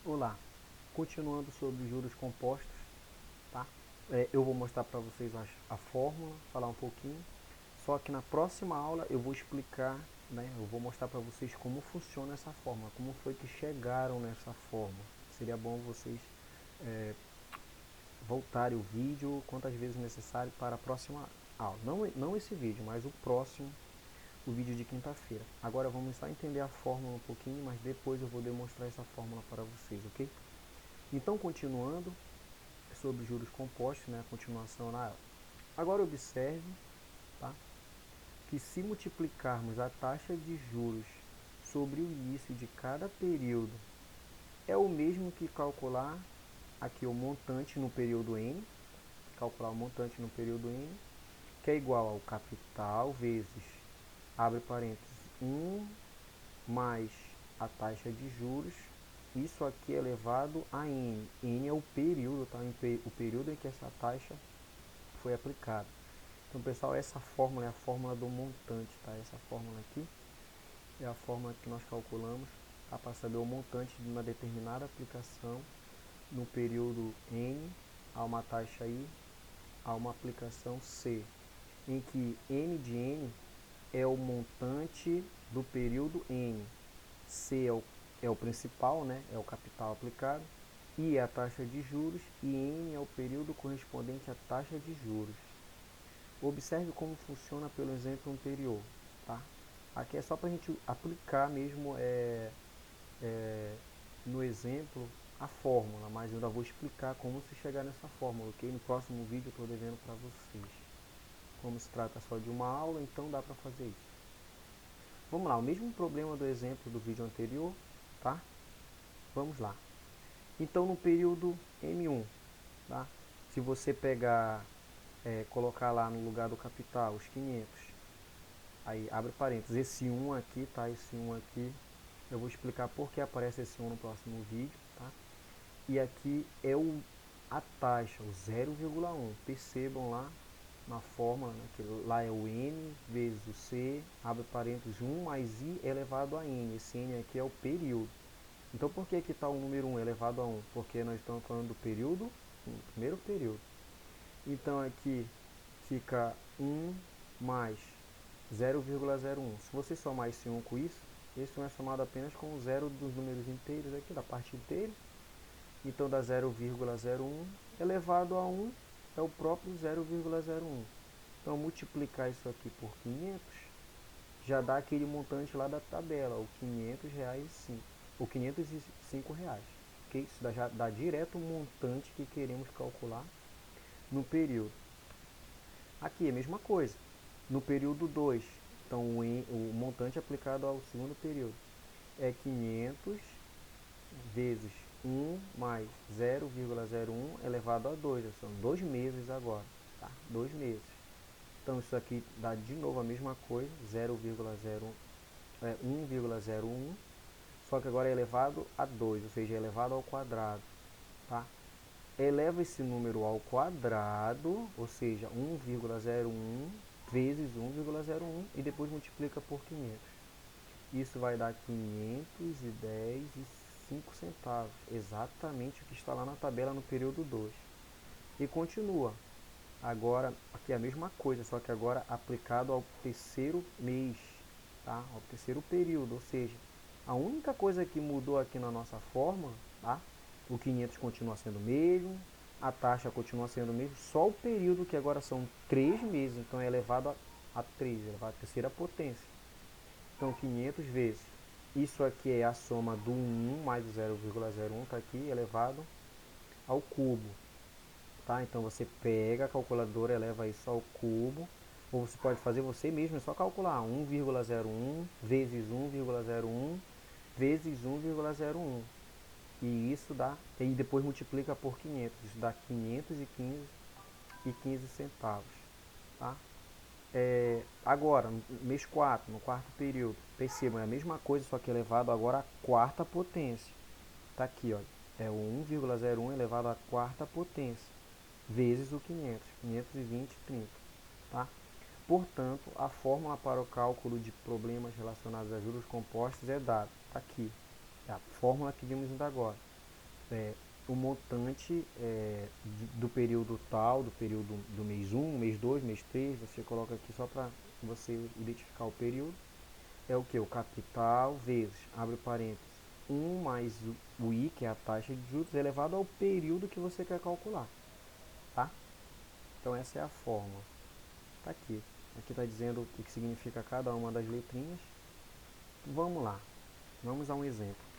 Olá, continuando sobre juros compostos, tá? Eu vou mostrar para vocês a fórmula, falar um pouquinho. Só que na próxima aula eu vou explicar, né? Eu vou mostrar para vocês como funciona essa fórmula, como foi que chegaram nessa fórmula. Seria bom vocês voltarem o vídeo quantas vezes necessário para a próxima aula. Não esse vídeo, mas o próximo, o vídeo de quinta-feira. Agora vamos só entender a fórmula um pouquinho, mas depois eu vou demonstrar essa fórmula para vocês, ok? Então, continuando sobre juros compostos, né, a continuação na aula. Agora observe, tá, que se multiplicarmos a taxa de juros sobre o início de cada período, é o mesmo que calcular aqui o montante no período n, calcular o montante no período n, que é igual ao capital vezes, abre parênteses, 1 mais a taxa de juros. Isso aqui é elevado a n. N é o período, tá? O período em que essa taxa foi aplicada. Então, pessoal, essa fórmula é a fórmula do montante, tá? Essa fórmula aqui é a fórmula que nós calculamos, tá? Para saber o montante de uma determinada aplicação no período n a uma taxa i a uma aplicação c, em que n de n é o montante do período n, c é o principal, né? É o capital aplicado, I é a taxa de juros e N é o período correspondente à taxa de juros. Observe como funciona pelo exemplo anterior, tá? Aqui é só para a gente aplicar mesmo no exemplo a fórmula, mas eu ainda vou explicar como se chegar nessa fórmula, ok? No próximo vídeo eu estou devendo para vocês. Como se trata só de uma aula, então dá para fazer isso. Vamos lá, o mesmo problema do exemplo do vídeo anterior, tá? Vamos lá. Então no período M1, tá? Se você pegar, colocar lá no lugar do capital os 500, aí abre parênteses, esse 1 aqui, tá? Esse 1 aqui, eu vou explicar por que aparece esse 1 no próximo vídeo, tá? E aqui é a taxa, o 0,1. Percebam lá na fórmula, né, que lá é o n vezes o c, abre parênteses, 1 mais i elevado a n. Esse n aqui é o período. Então, por que está o número 1 elevado a 1? Porque nós estamos falando do período, primeiro período. Então, aqui fica 1 mais 0,01. Se você somar esse 1 com isso, esse 1 é somado apenas com o zero dos números inteiros aqui, da parte inteira. Então, dá 0,01 elevado a 1 é o próprio 0,01. Então, multiplicar isso aqui por 500 já dá aquele montante lá da tabela, o 500 reais sim, o 505 reais. Okay? Isso já dá direto o montante que queremos calcular no período. Aqui é a mesma coisa, no período 2, então o montante aplicado ao segundo período é 500 vezes 1 mais 0,01 elevado a 2, são 2 meses agora, tá? 2 meses. Então isso aqui dá de novo a mesma coisa, 1,01, só que agora é elevado a 2, ou seja, é elevado ao quadrado, tá? Eleva esse número ao quadrado, ou seja, 1,01 vezes 1,01 e depois multiplica por 500. Isso vai dar 510,05 centavos, exatamente o que está lá na tabela no período 2. E continua. Agora, aqui é a mesma coisa, só que agora aplicado ao terceiro mês, tá? Ao terceiro período, ou seja, a única coisa que mudou aqui na nossa fórmula, tá? O 500 continua sendo o mesmo, a taxa continua sendo o mesmo, só o período, que agora são 3 meses, então é elevado a 3, elevado à terceira potência. Então 500 vezes, isso aqui é a soma do 1 mais o 0,01, está aqui, elevado ao cubo. Tá? Então você pega a calculadora, eleva isso ao cubo, ou você pode fazer você mesmo, é só calcular 1,01 vezes 1,01 vezes 1,01. E isso dá, e depois multiplica por 500, isso dá 515,15 centavos. Tá? Agora, no mês 4, no quarto período, percebam, é a mesma coisa, só que elevado agora à quarta potência. Tá aqui, ó, é o 1,01 elevado à quarta potência, vezes o 500, 520,30. Tá? Portanto, a fórmula para o cálculo de problemas relacionados a juros compostos é dada. Tá aqui, é a fórmula que vimos ainda agora. o montante do período tal, do período do mês 1, mês 2, mês 3, você coloca aqui só para você identificar o período. É o que? O capital vezes, abre parênteses, 1 mais o I, que é a taxa de juros, elevado ao período que você quer calcular. Tá? Então essa é a fórmula. Tá aqui. Aqui está dizendo o que significa cada uma das letrinhas. Vamos lá. Vamos a um exemplo.